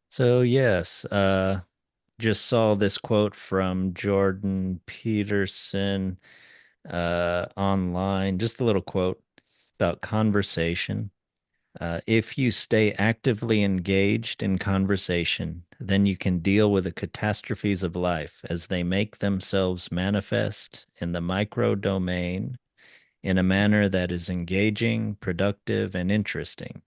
So yes, just saw this quote from Jordan Peterson online, just a little quote about conversation. If you stay actively engaged in conversation, then you can deal with the catastrophes of life as they make themselves manifest in the micro domain in a manner that is engaging, productive, and interesting,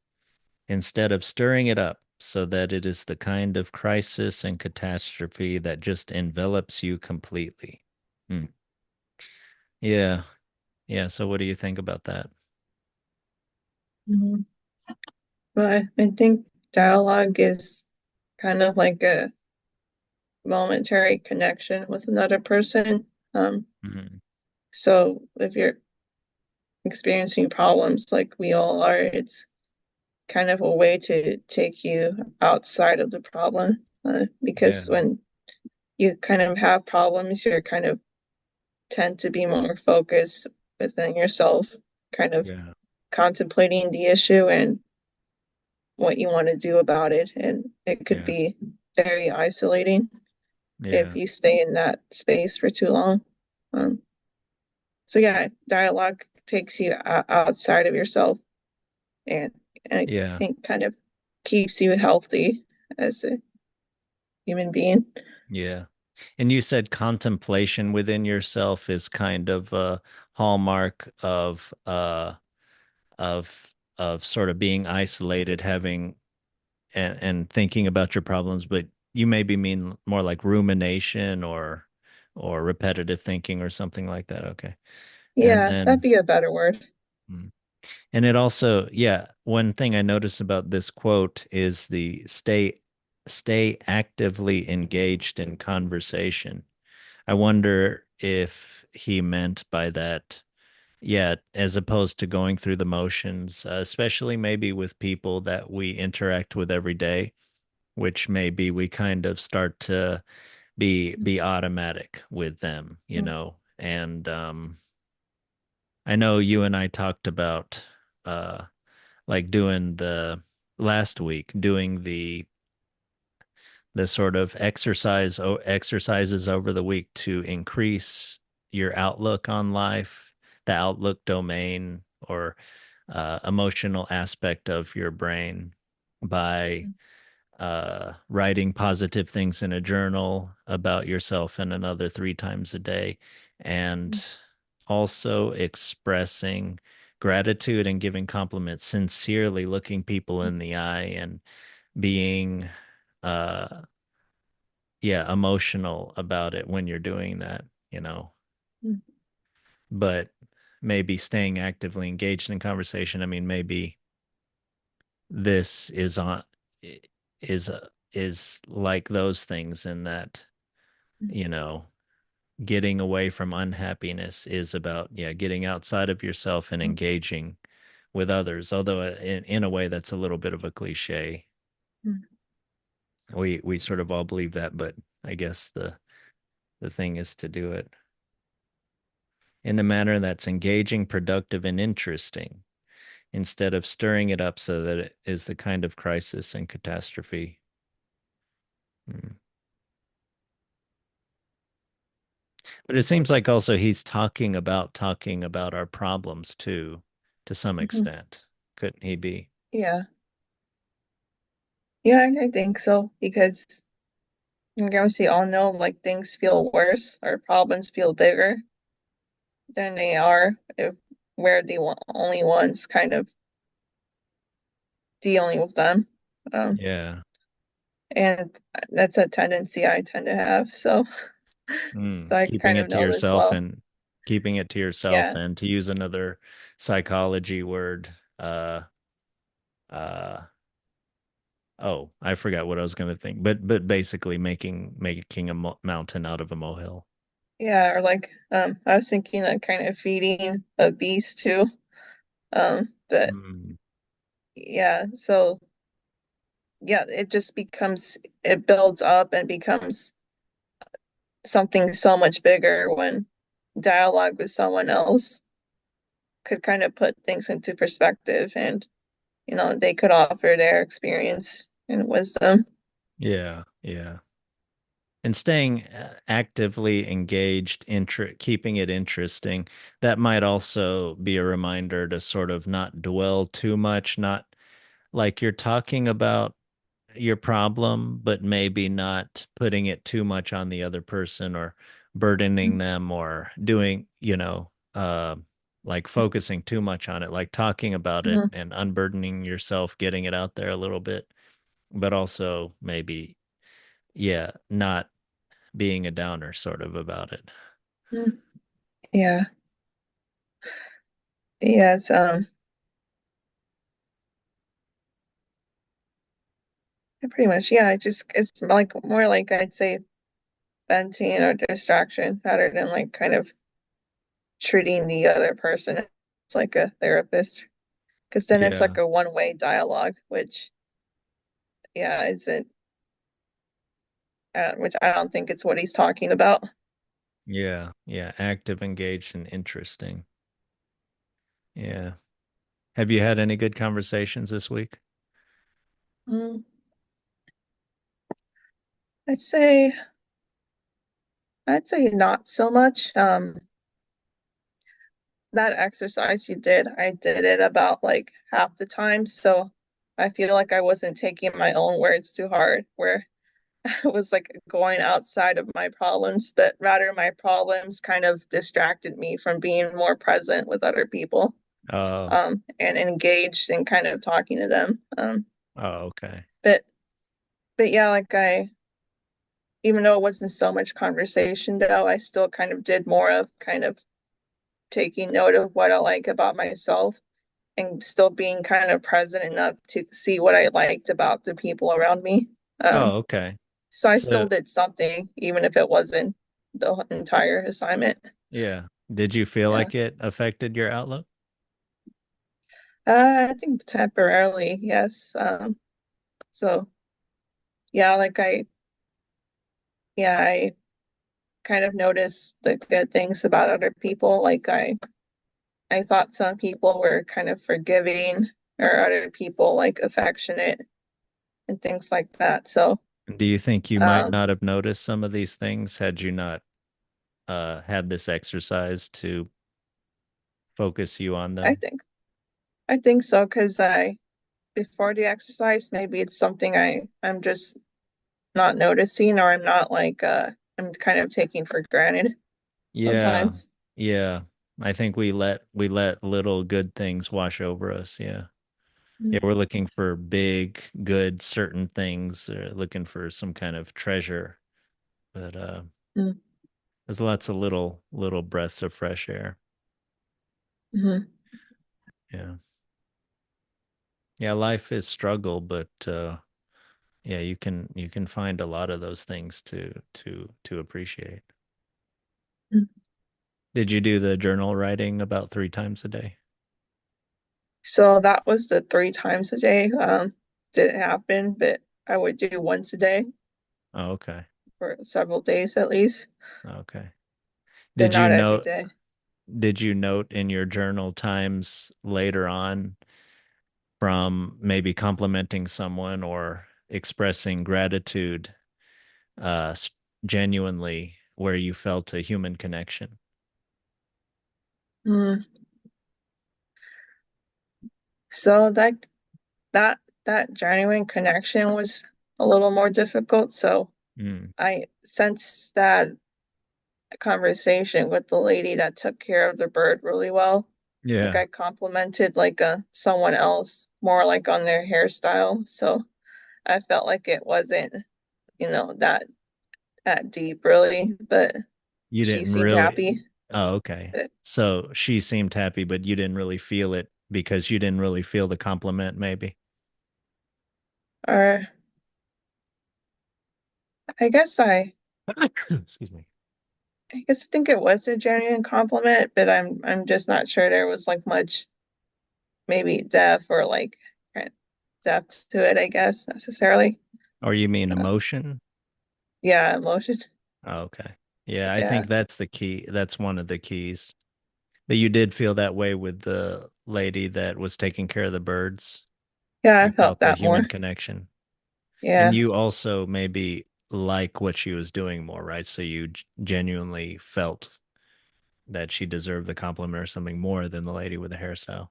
instead of stirring it up so that it is the kind of crisis and catastrophe that just envelops you completely. Hmm. Yeah. Yeah. So what do you think about that? Mhm. But I think dialogue is kind of like a momentary connection with another person. Um, Mhm. so if you're experiencing problems like we all are, it's kind of a way to take you outside of the problem. Because Yeah. when you kind of have problems, you're kind of tend to be more focused within yourself, kind of Yeah. contemplating the issue and what you want to do about it. And it could Yeah. be very isolating if Yeah. you stay in that space for too long. Um, so yeah, dialogue takes you outside of yourself and, and I Yeah. think kind of keeps you healthy as a human being. Yeah. And you said contemplation within yourself is kind of a hallmark of sort of being isolated, having and thinking about your problems, but you maybe mean more like rumination or repetitive thinking or something like that. Okay. And Yeah, that'd then be a better word. mm. And it also, yeah, one thing I noticed about this quote is the stay actively engaged in conversation. I wonder if he meant by that, yeah, as opposed to going through the motions, especially maybe with people that we interact with every day, which maybe we kind of start to be automatic with them, you know. And I know you and I talked about uh like doing the last week doing the sort of exercises over the week to increase your outlook on life, the outlook domain or emotional aspect of your brain by writing positive things in a journal about yourself and another three times a day, and also expressing gratitude and giving compliments, sincerely looking people in the eye and being uh yeah, emotional about it when you're doing that, you know. But maybe staying actively engaged in conversation, I mean, maybe this is is like those things in that, you know, getting away from unhappiness is about, yeah, getting outside of yourself and engaging with others, although in a way that's a little bit of a cliche. We sort of all believe that, but I guess the thing is to do it in a manner that's engaging, productive, and interesting, instead of stirring it up so that it is the kind of crisis and catastrophe. Hmm. But it seems like also he's talking about our problems too, to some Mhm. extent. Couldn't he be? Yeah, yeah, I think so because I guess we all know like things feel worse or problems feel bigger than they are if we're the only ones kind of dealing with them. Um, Yeah. and that's a tendency I tend to have. So, Mm. so I Keeping kind of it to know this yourself well. and keeping it to yourself, Yeah, and to use another psychology word, uh uh oh, I forgot what I was going to think, but basically making a mountain out of a molehill. yeah, or like I was thinking of kind of feeding a beast too. But Mm. yeah, so yeah, it just becomes it builds up and becomes something so much bigger when dialogue with someone else could kind of put things into perspective and they could offer their experience and wisdom. Yeah, yeah. And staying actively engaged, keeping it interesting, that might also be a reminder to sort of not dwell too much, not like you're talking about your problem, but maybe not putting it too much on the other person or burdening them or doing, like focusing too much on it, like talking about it Mhm. and unburdening yourself, getting it out there a little bit, but also maybe, yeah, not being a downer sort of about it. Mhm. Yeah. Yeah, pretty much, yeah, it's like more like I'd say venting or distraction rather than like kind of treating the other person as like a therapist. Because then it's Yeah. like a one-way dialogue, which yeah, isn't which I don't think it's what he's talking about. Yeah. Yeah. Active, engaged, and interesting. Yeah. Have you had any good conversations this week? Mm, I'd say I'd say not so much. That exercise you did, I did it about like half the time, so I feel like I wasn't taking my own words too hard, where I was like going outside of my problems, but rather my problems kind of distracted me from being more present with other people, Oh, and engaged in kind of talking to them. oh, okay. But but yeah, like I even though it wasn't so much conversation though, I still kind of did more of kind of taking note of what I like about myself and still being kind of present enough to see what I liked about the people around me. Um, Oh, okay. so I still So, did something, even if it wasn't the entire assignment. yeah. Did you feel Yeah. like it affected your outlook? I think temporarily, yes. So yeah, yeah, I kind of noticed the good things about other people. I thought some people were kind of forgiving or other people like affectionate and things like that. So, Do you think you might um, not have noticed some of these things had you not had this exercise to focus you on I them? think I think so because I before the exercise, maybe it's something I'm just not noticing or I'm not like I'm kind of taking for granted Yeah. sometimes. Yeah. I think we let little good things wash over us. Yeah. Yeah, Mm, we're looking for big, good, certain things, looking for some kind of treasure. But mm, there's lots of little breaths of fresh air. mhm, Yeah. Yeah, life is struggle, but yeah, you can find a lot of those things to appreciate. mm. Did you do the journal writing about 3 times a day? So that was the 3 times a day. Didn't happen, but I would do once a day Oh, okay. for several days at least, Okay. but Did you not every note day. did you note in your journal times later on from maybe complimenting someone or expressing gratitude uh s- genuinely where you felt a human connection? Mm. So that that genuine connection was a little more difficult. So Mm. I sensed that conversation with the lady that took care of the bird really well. Like Yeah. I complimented like someone else more like on their hairstyle. So I felt like it wasn't, that deep really, but You she didn't seemed really. happy. Oh, okay. But, So she seemed happy, but you didn't really feel it because you didn't really feel the compliment, maybe. or I guess I Excuse me. I guess I think it was a genuine compliment, but I'm just not sure there was like much maybe depth or like kind of depth to it, I guess, necessarily. Or you mean Uh, emotion? yeah, emotion. Oh, okay. Yeah, I Yeah. think that's the key. That's one of the keys. That you did feel that way with the lady that was taking care of the birds. Yeah, I You felt felt the that human more. connection. And Yeah. you also maybe like what she was doing more, right? So you genuinely felt that she deserved the compliment or something more than the lady with the hairstyle.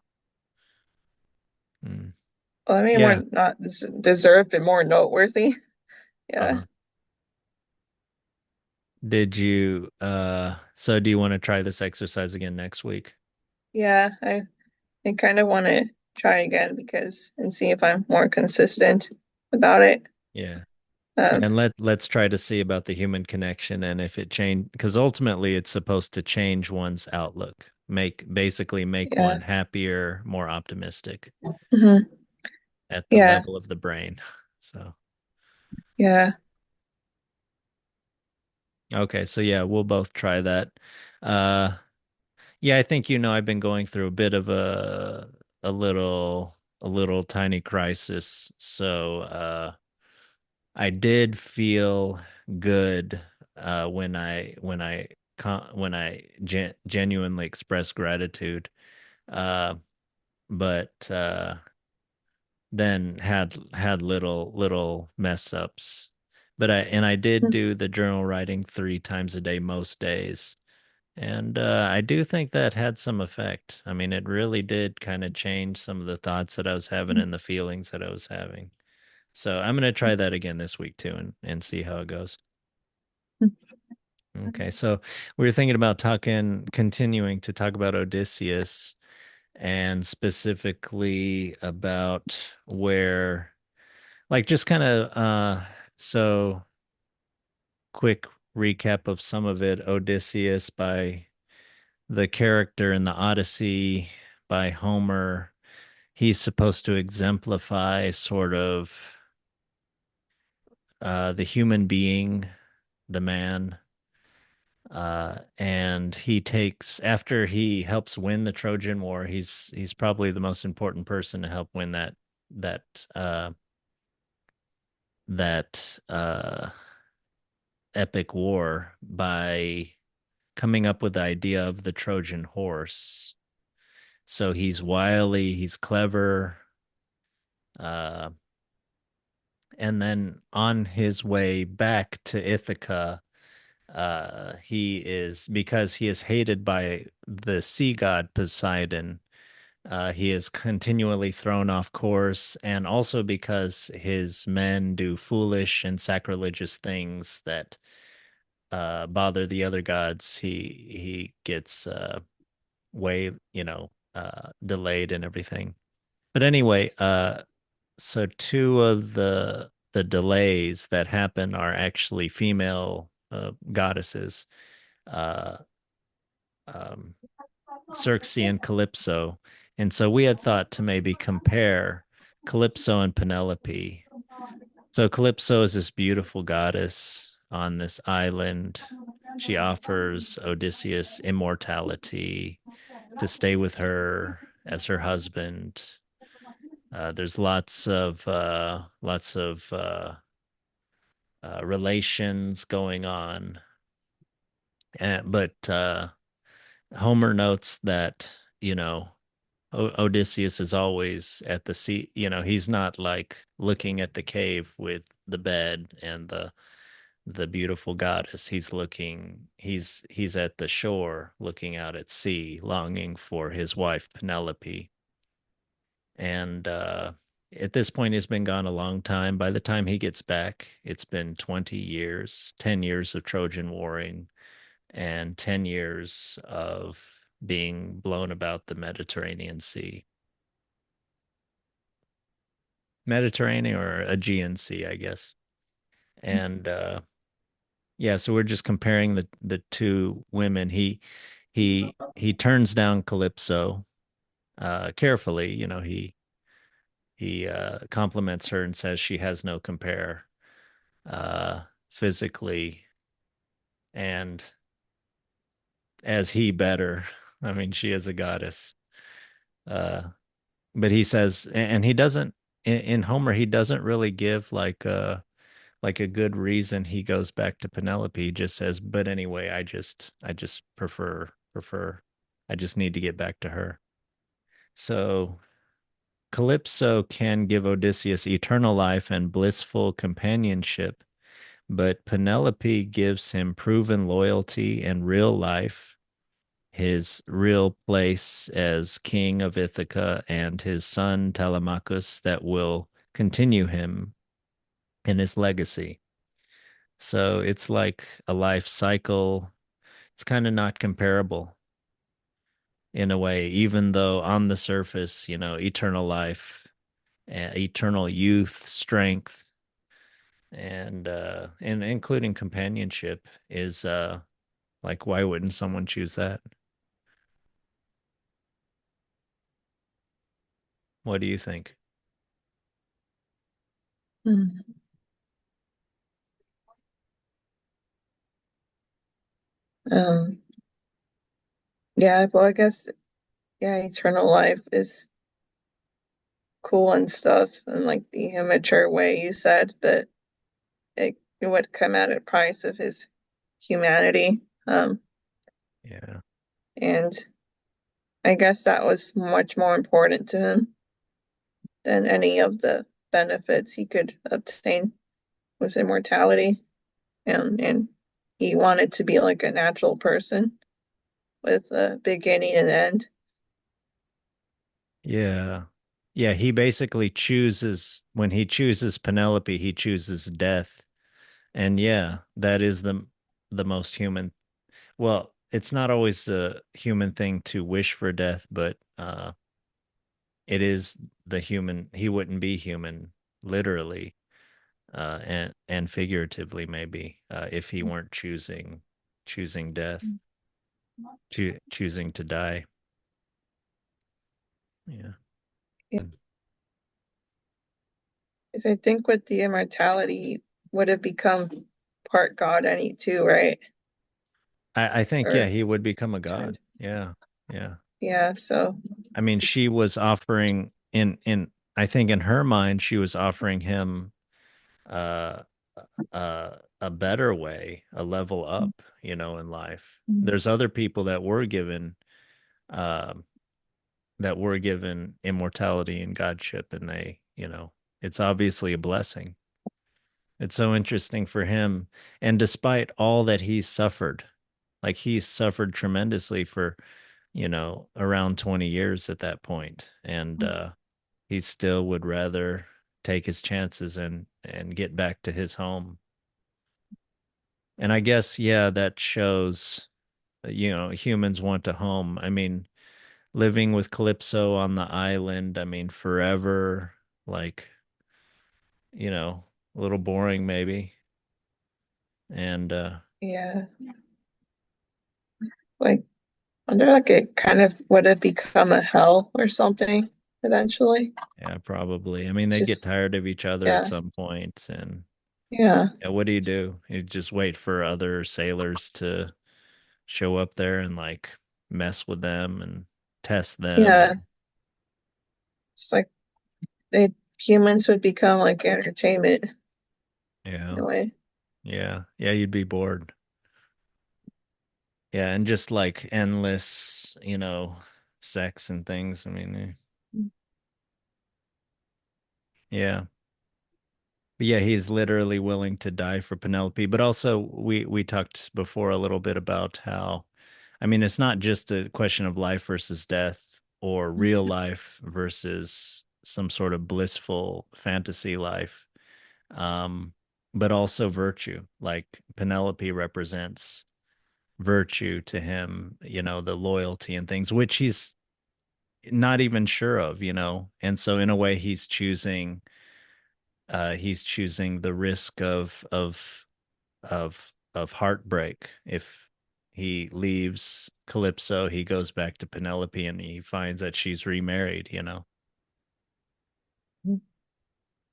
Mm. Well, I mean, more Yeah. not deserved, but more noteworthy. Yeah. Uh-huh. Did you so do you want to try this exercise again next week? Yeah. I kind of want to try again because and see if I'm more consistent about it. Yeah. Um, Yeah, and let's try to see about the human connection and if it change because ultimately it's supposed to change one's outlook, make yeah. one happier, more optimistic Hmm. at the Yeah. level of the brain. So, Yeah. okay, so yeah, we'll both try that. Uh yeah, I think I've been going through a bit of a little tiny crisis. So, I did feel good when I genuinely expressed gratitude, uh, but then had little mess ups. But I did do the journal writing 3 times a day most days, and I do think that had some effect. I mean, it really did kind of change some of the thoughts that I was having and the feelings that I was having. So I'm gonna try that again this week too, and see how it goes. Okay, so we were thinking about continuing to talk about Odysseus and specifically about where, like, just kind of, so quick recap of some of it. Odysseus by the character in the Odyssey by Homer. He's supposed to exemplify sort of the human being, the man. And he takes after he helps win the Trojan War, he's probably the most important person to help win that uh that epic war by coming up with the idea of the Trojan horse. So he's wily, he's clever, uh, and then on his way back to Ithaca, he is because he is hated by the sea god Poseidon. He is continually thrown off course, and also because his men do foolish and sacrilegious things that bother the other gods, he gets way, delayed and everything. But anyway, so two of the delays that happen are actually female goddesses, uh, um, Circe and Calypso. And so we had thought to maybe compare Calypso and Penelope. So Calypso is this beautiful goddess on this island. She offers Odysseus immortality to stay with her as her husband. There's lots of relations going on, but Homer notes that Odysseus is always at the sea. He's not like looking at the cave with the bed and the beautiful goddess. He's at the shore looking out at sea, longing for his wife Penelope. And at this point, he's been gone a long time. By the time he gets back, it's been 20 years, 10 years of Trojan warring, and 10 years of being blown about the Mediterranean Sea. Mediterranean or Aegean Sea, I guess. And yeah, so we're just comparing the two women. He turns down Calypso carefully. He compliments her and says she has no compare physically and as he better. I mean, she is a goddess. Uh, but he says, and he doesn't in Homer, he doesn't really give like a good reason he goes back to Penelope. He just says, but anyway, I just prefer I just need to get back to her. So Calypso can give Odysseus eternal life and blissful companionship, but Penelope gives him proven loyalty and real life, his real place as king of Ithaca, and his son Telemachus that will continue him in his legacy. So it's like a life cycle. It's kind of not comparable in a way, even though on the surface, eternal life, eternal youth, strength, and including companionship is like why wouldn't someone choose that? What do you think? Mm. Um, yeah, well, I guess, yeah, eternal life is cool and stuff, and like the immature way you said, but it would come at a price of his humanity. Yeah. And I guess that was much more important to him than any of the benefits he could obtain with immortality. And he wanted to be like a natural person with a beginning and end. Yeah. Yeah, he basically chooses when he chooses Penelope, he chooses death. And yeah, that is the most human. Well, it's not always a human thing to wish for death, but it is the human. He wouldn't be human literally and figuratively maybe if he weren't choosing death, choosing to die. Yeah. Because I think with the immortality would have become part God any too, right? I think yeah, Or he would become a god. turned. Yeah. Yeah. Yeah, so I mean, she was offering in I think in her mind she was offering him uh a better way, a level up, in life. There's other people um that were given immortality and godship and it's obviously a blessing. It's so interesting for him. And despite all that he's suffered, like he's suffered tremendously for, around 20 years at that point. And he still would rather take his chances and get back to his home. And I guess, yeah, that shows, humans want a home. I mean, living with Calypso on the island, I mean, forever, like, a little boring maybe. And yeah, like I wonder like it kind of would have become a hell or something eventually. yeah, probably. I mean, they'd get Just tired of each other at yeah, some point, and yeah, yeah, what do? You just wait for other sailors to show up there and like mess with them and test them yeah. and It's like they humans would become like entertainment in yeah. a way. Yeah. Yeah, you'd be bored. Yeah, and just like endless, sex and things. I mean, yeah. But yeah, he's literally willing to die for Penelope. But also we talked before a little bit about how I mean, it's not just a question of life versus death or real life versus some sort of blissful fantasy life. Um, but also virtue. Like Penelope represents virtue to him, the loyalty and things, which he's not even sure of, And so in a way he's choosing the risk of heartbreak. If he leaves Calypso, he goes back to Penelope and he finds that she's remarried.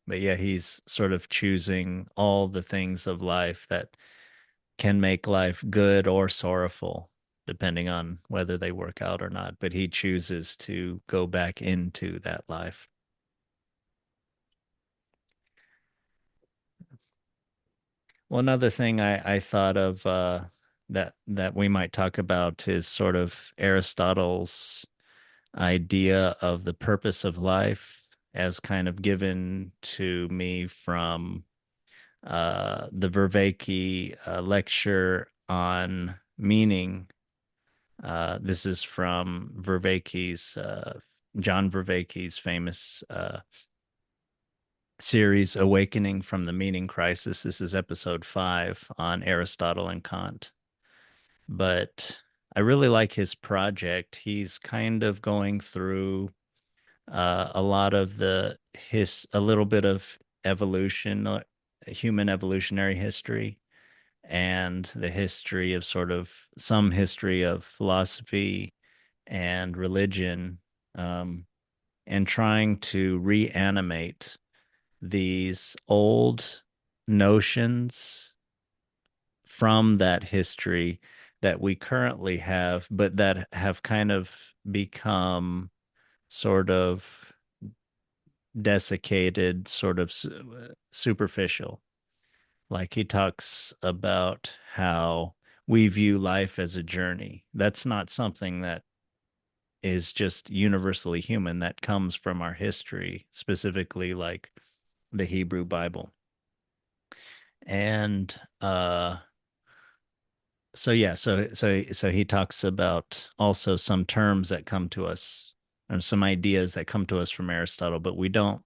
But yeah, he's sort of choosing all the things of life that can make life good or sorrowful, depending on whether they work out or not. But he chooses to go back into that life. Well, another thing I thought of that we might talk about is sort of Aristotle's idea of the purpose of life. as kind of given to me from the Vervaeke lecture on meaning. This is from Vervaeke's John Vervaeke's famous series Awakening from the Meaning Crisis. This is episode 5 on Aristotle and Kant. But I really like his project. He's kind of going through a lot of a little bit of evolution, human evolutionary history, and the history of sort of some history of philosophy and religion, um, and trying to reanimate these old notions from that history that we currently have, but that have kind of become sort of desiccated, sort of superficial. Like he talks about how we view life as a journey. That's not something that is just universally human, that comes from our history, specifically like the Hebrew Bible. And so yeah, so he talks about also some terms that come to us, or some ideas that come to us from Aristotle, but we don't,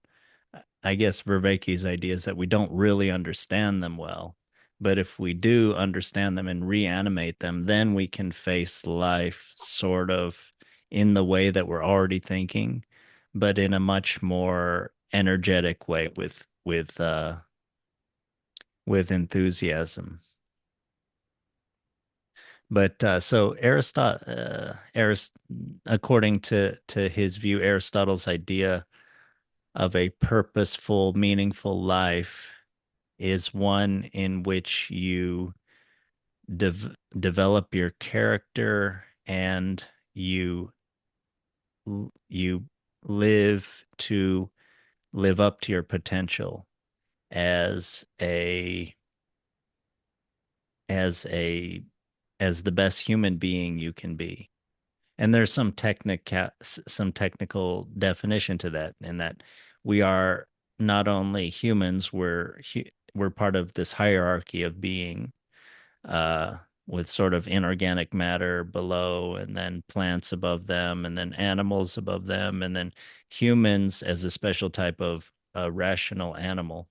I guess Vervaeke's idea is that we don't really understand them well. But if we do understand them and reanimate them, then we can face life sort of in the way that we're already thinking, but in a much more energetic way with enthusiasm. But so according to his view, Aristotle's idea of a purposeful, meaningful life is one in which you develop your character and you live to live up to your potential as a as a as the best human being you can be. And there's some technical definition to that, in that we are not only humans, we're part of this hierarchy of being, uh, with sort of inorganic matter below, and then plants above them, and then animals above them, and then humans as a special type of rational animal.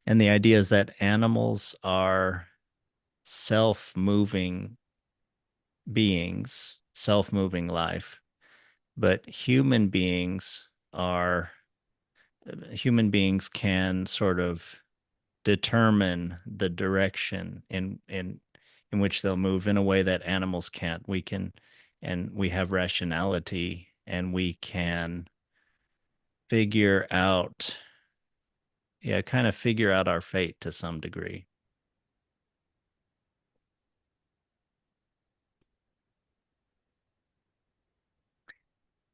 And the idea is that animals are self-moving beings, self-moving life, but are human beings can sort of determine the direction in which they'll move in a way that animals can't. And we have rationality, and we can figure out, yeah, kind of figure out our fate to some degree.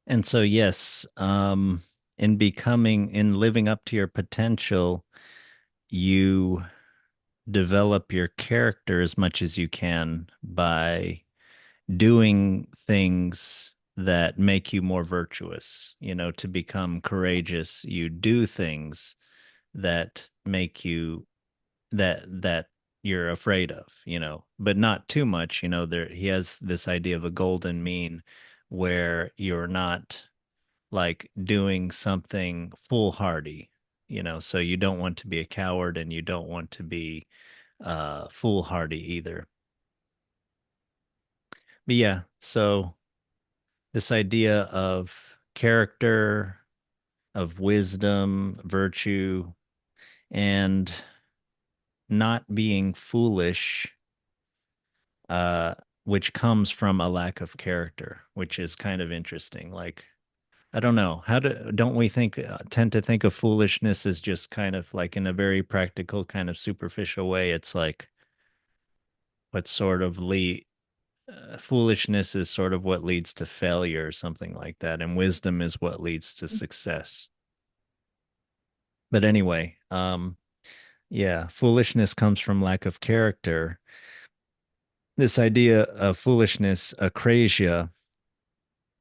And so, yes, in living up to your potential, you develop your character as much as you can by doing things that make you more virtuous. To become courageous, you do things that make you that you're afraid of, but not too much. There he has this idea of a golden mean, where you're not like doing something foolhardy, so you don't want to be a coward, and you don't want to be foolhardy either. But yeah, so this idea of character, of wisdom, virtue, and not being foolish, uh, which comes from a lack of character, which is kind of interesting. Like, I don't know. Don't we tend to think of foolishness as just kind of like, in a very practical, kind of superficial way? It's like what sort of lead foolishness is sort of what leads to failure or something like that, and wisdom is what leads to success. But anyway, yeah, foolishness comes from lack of character. This idea of foolishness, akrasia,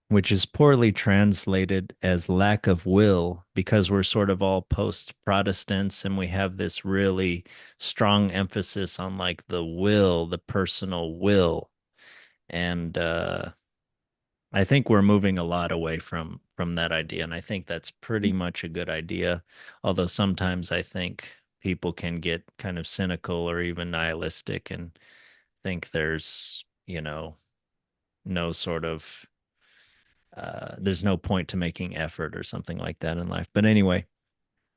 which is poorly translated as lack of will because we're sort of all post-Protestants and we have this really strong emphasis on like the will, the personal will. And I think we're moving a lot away from that idea, and I think that's pretty much a good idea. Although sometimes I think people can get kind of cynical or even nihilistic and think there's, no sort of there's no point to making effort or something like that in life. But anyway,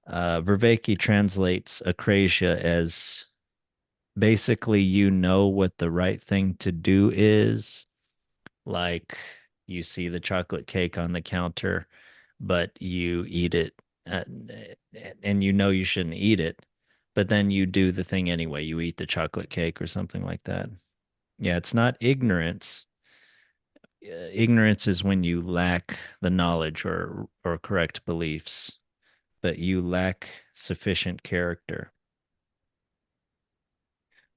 Vervaeke translates acrasia as basically you know what the right thing to do is, like you see the chocolate cake on the counter, but you eat it, uh, and you know you shouldn't eat it, but then you do the thing anyway. You eat the chocolate cake or something like that. Yeah, it's not ignorance. Ignorance is when you lack the knowledge or correct beliefs, but you lack sufficient character.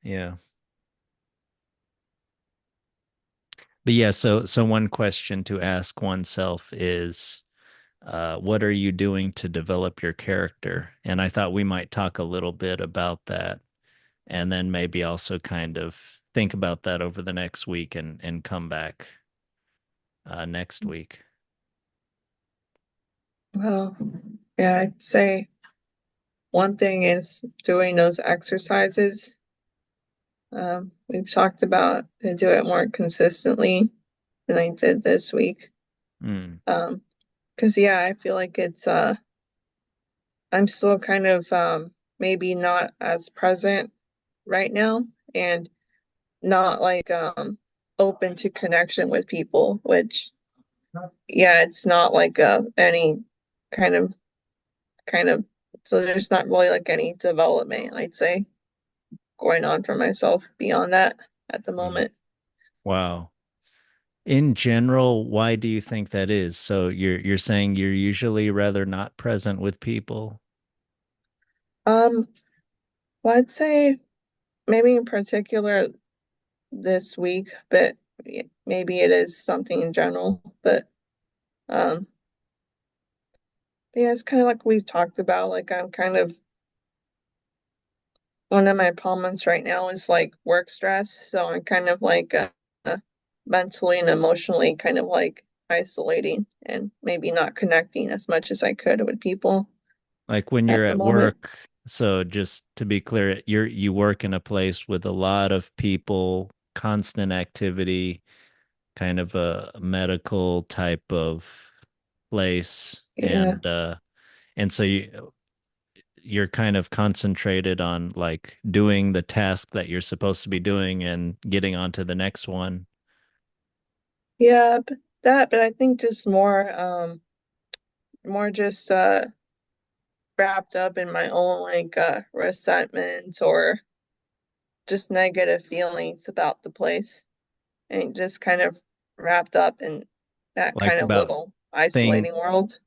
Yeah. But yeah, so one question to ask oneself is what are you doing to develop your character? And I thought we might talk a little bit about that and then maybe also kind of think about that over the next week and come back next week. Well, yeah, I'd say one thing is doing those exercises. We've talked about to do it more consistently than I did this week. Mm. Because yeah, I feel like I'm still kind of maybe not as present right now and not like open to connection with people, which yeah, it's not like any kind of kind of so there's not really like any development, I'd say, going on for myself beyond that at the Mm. moment. Wow. In general, why do you think that is? So you're saying you're usually rather not present with people? Um, well, I'd say maybe in particular this week, but maybe it is something in general. Um, but yeah, it's kind of like we've talked about. Like I'm kind of one of my problems right now is like work stress, so I'm kind of like mentally and emotionally kind of like isolating and maybe not connecting as much as I could with people Like when you're at the at moment. work, so just to be clear, you work in a place with a lot of people, constant activity, kind of a medical type of place, Yeah, and so you're kind of concentrated on like doing the task that you're supposed to be doing and getting on to the next one. yeah, but I think just more just wrapped up in my own like resentment or just negative feelings about the place and just kind of wrapped up in that kind Like of about little thing isolating world.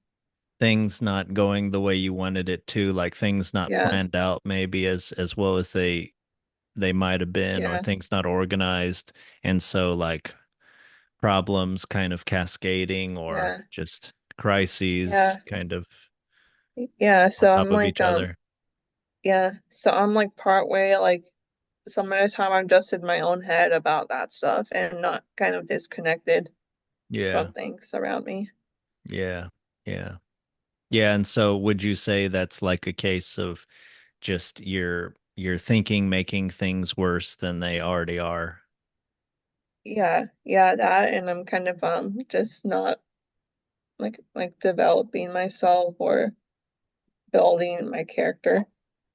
things not going the way you wanted it to, like things not Yeah, planned out maybe as well as they might have been, or yeah, things not organized, and so like problems kind of cascading or yeah, just crises yeah, kind of yeah. on So top I'm of like each other. yeah. So I'm like part way like some of the time I'm just in my own head about that stuff and not kind of disconnected Yeah. from things around me. Yeah. Yeah. Yeah, and so would you say that's like a case of just your thinking making things worse than they already are? Yeah, yeah, that and I'm kind of just not like developing myself or building my character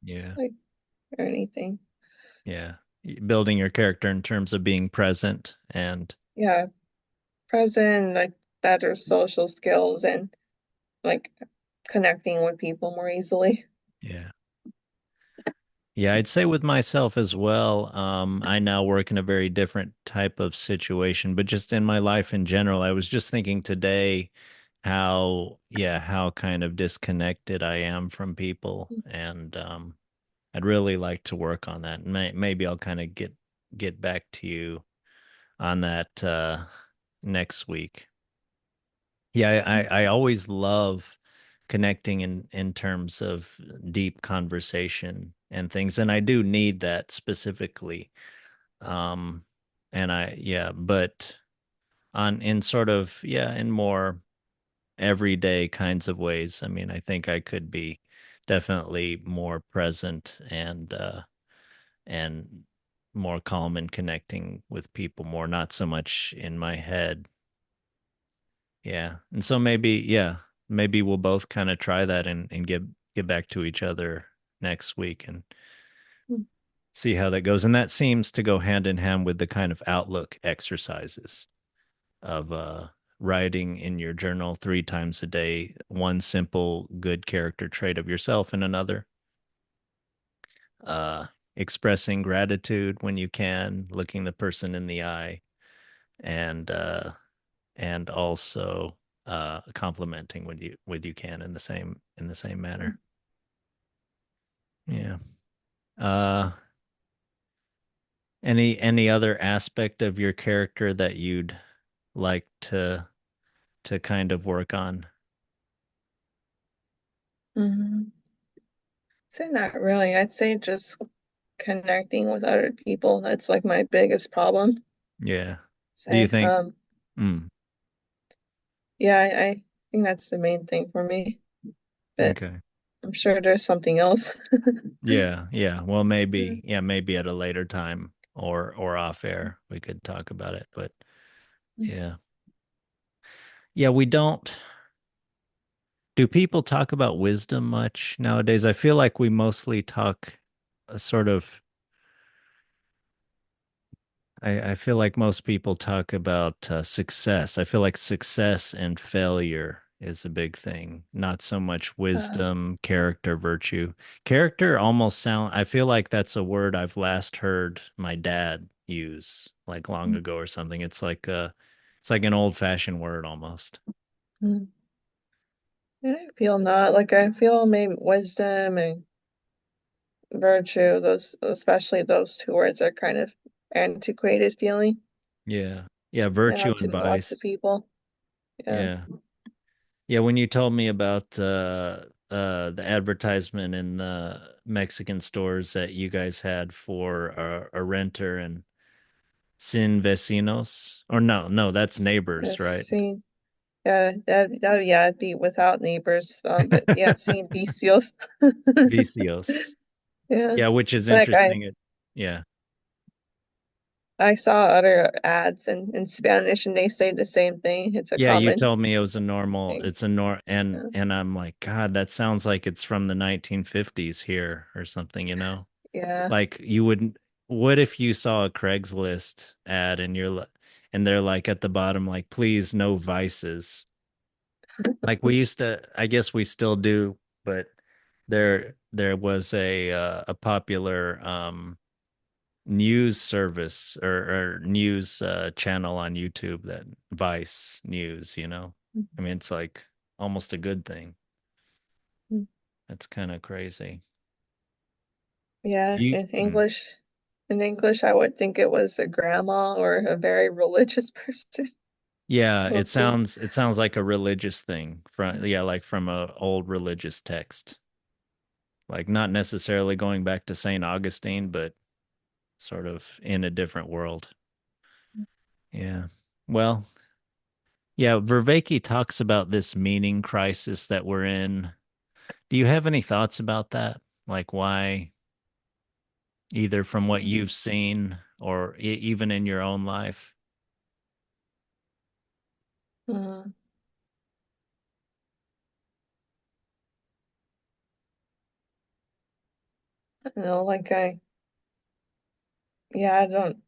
Yeah. like or anything. Yeah. Building your character in terms of being present and Yeah, present, like better social skills and like connecting with people more easily. yeah. Yeah, I'd say with myself as well. I now work in a very different type of situation, but just in my life in general, I was just thinking today how kind of disconnected I am from people, and I'd really like to work on that. Maybe I'll kind of get back to you on that next week. Yeah, I always love connecting in terms of deep conversation and things, and I do need that specifically. Um, and yeah, but on in sort of, yeah, in more everyday kinds of ways. I mean, I think I could be definitely more present and more calm and connecting with people more, not so much in my head. Yeah. And so maybe, yeah, maybe we'll both kind of try that and get back to each other next week and see how that goes. And that seems to go hand in hand with the kind of outlook exercises of writing in your journal 3 times a day, one simple good character trait of yourself and another. Uh Expressing gratitude when you can, looking the person in the eye, and also complimenting when you can in the same manner. Yeah. Uh any other aspect of your character that you'd like to kind of work on? Mm-hmm. Say not really. I'd say just connecting with other people. That's like my biggest problem. Yeah. Do you Say, think mm, yeah, I think that's the main thing for me. But okay. I'm sure there's something else. Yeah, yeah. Well, maybe, yeah, maybe at a later time or off air we could talk about it. But yeah. Yeah, we don't. Do people talk about wisdom much nowadays? I feel like we mostly talk sort of I feel like most people talk about success. I feel like success and failure is a big thing, not so much Uh, wisdom, character, virtue. Character almost sound, I feel like that's a word I've last heard my dad use like long ago or something. It's like an old-fashioned word almost. mm, and I feel not like I feel maybe wisdom and virtue, those especially those two words are kind of antiquated feeling. Yeah. Yeah, I virtue have to and lots of vice. people. Yeah. Yeah. Yeah, when you told me about the advertisement in the Mexican stores that you guys had for a renter and sin vecinos, or no, that's neighbors, Yes, right? seeing that yeah, it'd be without neighbors. But yeah, seeing bestials. Vicios. Yeah. Yeah, which is Like interesting. Yeah. I saw other ads in Spanish and they say the same thing. It's a Yeah, you common told me it was a normal, thing. it's a nor Yeah. and I'm like, God, that sounds like it's from the 1950s here or something, you know? Yeah. Like you wouldn't, what if you saw a Craigslist ad and and they're like at the bottom, like, please no vices. Like we used to, I guess we still do, but there was a popular news service or news channel on YouTube that Vice News, you know. I mean, it's like almost a good thing. That's kind of crazy. Yeah, You, in English, I would think it was a grandma or a very religious person. yeah, Those two. it sounds like a religious thing from, yeah, like from a old religious text. Like not necessarily going back to Saint Augustine, but sort of in a different world. Yeah. Well, yeah, Vervaeke talks about this meaning crisis that we're in. Do you have any thoughts about that? Like why, either from what you've seen or even in your own life? Mm, I don't know, yeah, I don't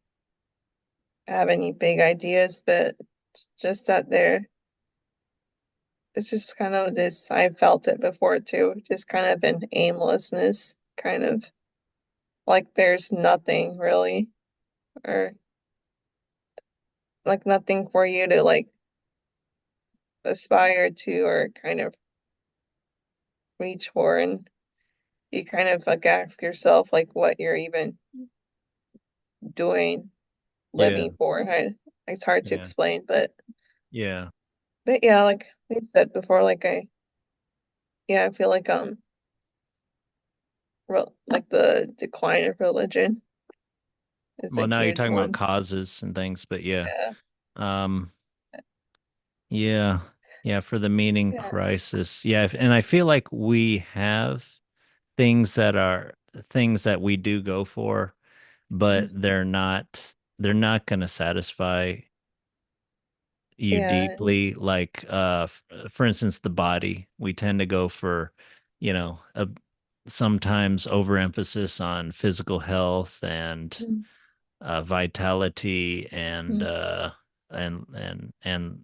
have any big ideas, but just that it's just kind of this, I felt it before too, just kind of an aimlessness, kind of like there's nothing really, or like nothing for you to like aspire to or kind of reach for. And you kind of like ask yourself like what you're even doing, Yeah. living for. It's hard to Yeah. explain, but Yeah. But yeah, like we said before, I feel like like the decline of religion is a Well, now you're huge talking about one. causes and things, but yeah. Yeah, Um, yeah. Yeah, for the meaning yeah, crisis. Yeah, and I feel like we have things that are things that we do go for, but mm, they're not going to satisfy you yeah, deeply. Like for instance, the body. We tend to go for, you know, sometimes overemphasis on physical health and mm, vitality and mm,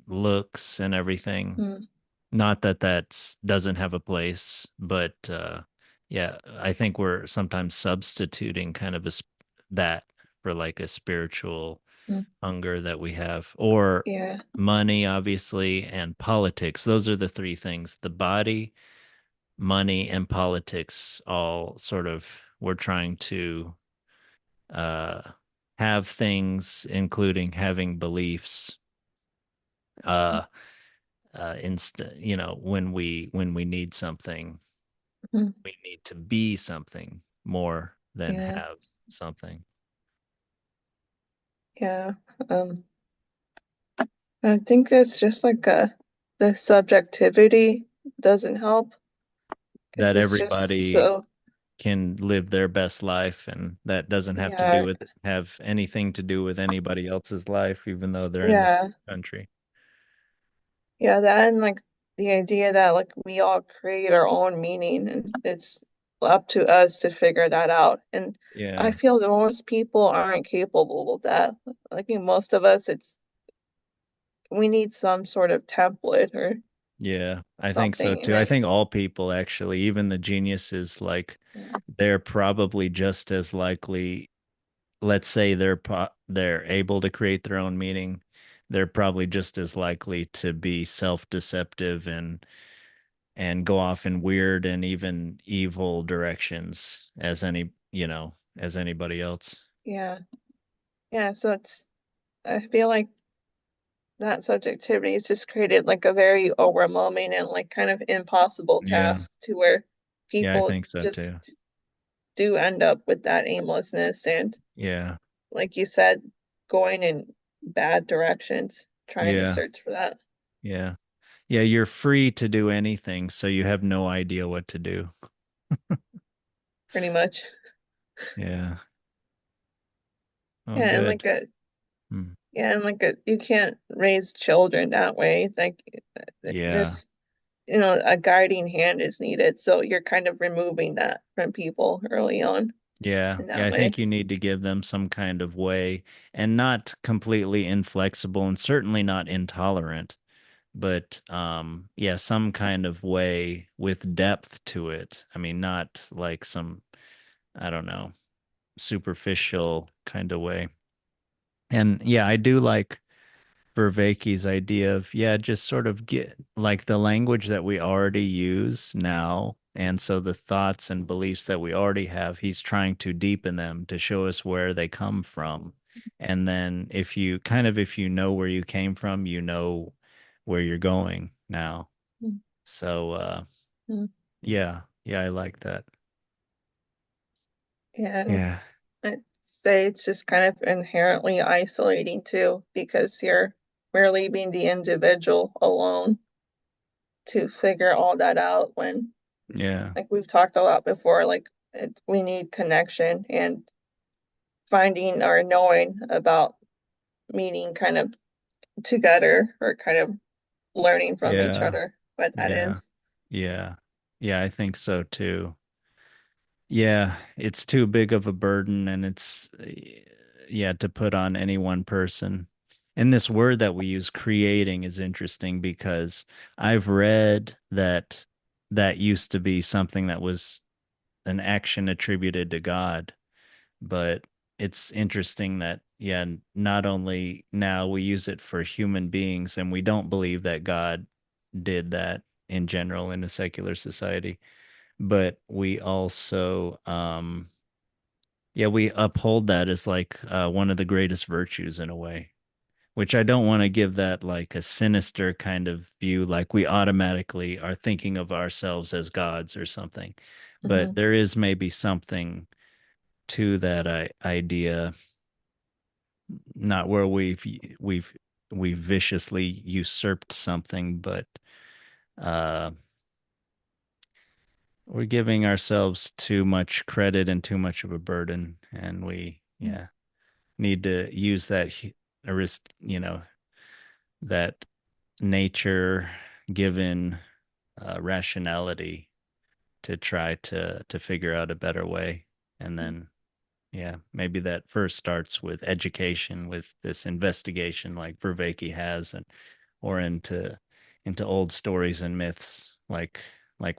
looks and everything. mm, Not that that doesn't have a place, but yeah, I think we're sometimes substituting kind of that for like a spiritual mm, hunger that we have, or yeah, money, obviously, and politics. Those are the three things: the body, money, and politics. All sort of we're trying to uh, have things, including having beliefs. mm, Uh, when we need something, mm, we need to be something more than yeah, have something. yeah. I think it's just the subjectivity doesn't help because That it's just everybody so, can live their best life, and that doesn't have to do yeah, with have anything to do with anybody else's life, even though they're in the same yeah, country. yeah, that and like the idea that like we all create our own meaning and it's up to us to figure that out. And I Yeah, feel that most people aren't capable of that. I think most of us, we need some sort of template or yeah, I think so something. And too. I then, think all people actually, even the geniuses, like yeah, they're probably just as likely. Let's say they're able to create their own meaning. They're probably just as likely to be self-deceptive and go off in weird and even evil directions as as anybody else. yeah, yeah. So I feel like that subjectivity has just created like a very overwhelming and like kind of impossible Yeah. task to where Yeah, I people think so just too. do end up with that aimlessness and, Yeah. like you said, going in bad directions, trying to Yeah. search for that Yeah. Yeah, you're free to do anything, so you have no idea what to do. pretty much. Yeah. Oh, Yeah, and good. Hmm. you can't raise children that way. Like Yeah. there's a guiding hand is needed. So you're kind of removing that from people early on Yeah. in Yeah, that I think way. you need to give them some kind of way, and not completely inflexible and certainly not intolerant, but yeah, some kind of way with depth to it. I mean, not like some, I don't know, superficial kind of way. And yeah, I do like Vervaeke's idea of, yeah, just sort of get like the language that we already use now. And so the thoughts and beliefs that we already have, he's trying to deepen them to show us where they come from. And then if you know where you came from, you know where you're going now. So Mhm. yeah, yeah, I like that. Yeah, Yeah. I'd say it's just kind of inherently isolating too, because we're leaving the individual alone to figure all that out when, Yeah. like we've talked a lot before, we need connection and finding or knowing about meaning kind of together or kind of learning from each Yeah. other what that Yeah. is. Yeah. Yeah, I think so too. Yeah, it's too big of a burden, and it's yeah, to put on any one person. And this word that we use, creating, is interesting because I've read that that used to be something that was an action attributed to God, but it's interesting that, yeah, not only now we use it for human beings, and we don't believe that God did that in general in a secular society, but we also yeah, we uphold that as like one of the greatest virtues in a way. which I don't want to give that like a sinister kind of view, like we automatically are thinking of ourselves as gods or something. But Hmm. there is maybe something to that idea, not where we've we've viciously usurped something, but uh, we're giving ourselves too much credit and too much of a burden, and we yeah need to use that that nature given rationality to try to figure out a better way. And then yeah, maybe that first starts with education, with this investigation like Vervaeke has, and or into old stories and myths like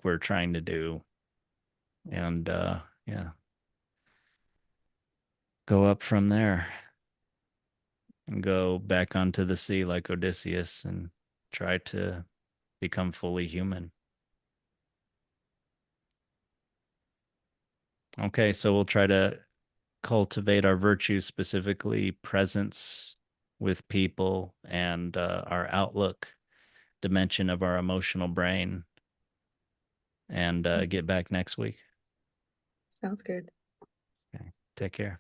we're trying to do. And yeah, go up from there and go back onto the sea like Odysseus and try to become fully human. Okay, so we'll try to cultivate our virtues, specifically presence with people and our outlook dimension of our emotional brain, and get back next week. Sounds good. Okay, take care.